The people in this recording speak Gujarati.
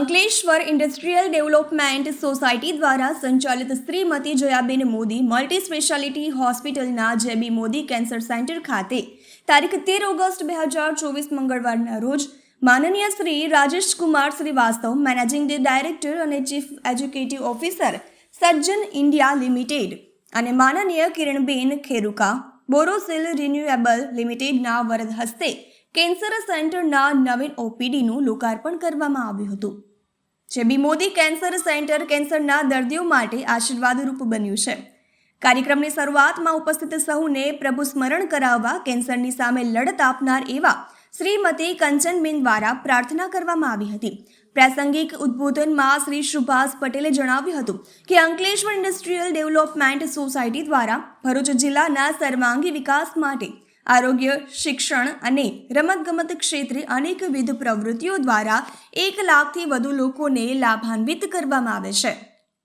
અંકલેશ્વર ઇન્ડસ્ટ્રીયલ ડેવલપમેન્ટ સોસાયટી દ્વારા સંચાલિત શ્રીમતી જયાબેન મોદી મલ્ટી સ્પેશિયાલિટી હોસ્પિટલના જેબી મોદી કેન્સર સેન્ટર ખાતે તારીખ 13 ઓગસ્ટ 2024 મંગળવારના રોજ માનનીય શ્રી રાજેશ કુમાર શ્રીવાસ્તવ, મેનેજિંગ ડાયરેક્ટર અને ચીફ એજ્યુકેટિવ ઓફિસર સજ્જન ઇન્ડિયા લિમિટેડ અને માનનીય કિરણબેન ખેરુકા, બોરોસિલ રિન્યુએબલ લિમિટેડના વરદ હસ્તે કેન્સર સેન્ટરના નવીન ઓપીડીનું લોકાર્પણ કરવામાં આવ્યું હતું. જેબી મોદી કેન્સર સેન્ટર કેન્સરના દર્દીઓ માટે આશીર્વાદરૂપ બન્યું છે. કાર્યક્રમની શરૂઆતમાં ઉપસ્થિત સૌને પ્રભુ સ્મરણ કરાવવા કેન્સરની સામે લડત આપનાર એવા શ્રીમતી કંચનબેન દ્વારા પ્રાર્થના કરવામાં આવી હતી. પ્રાસંગિક ઉદ્બોધનમાં શ્રી સુભાષ પટેલે જણાવ્યું હતું કે અંકલેશ્વર ઇન્ડસ્ટ્રીયલ ડેવલપમેન્ટ સોસાયટી દ્વારા ભરૂચ જિલ્લાના સર્વાંગી વિકાસ માટે આરોગ્ય, શિક્ષણ અને રમતગમત ક્ષેત્રે અનેકવિધ પ્રવૃત્તિઓ દ્વારા 1 લાખથી વધુ લોકોને લાભાન્વિત કરવામાં આવે છે.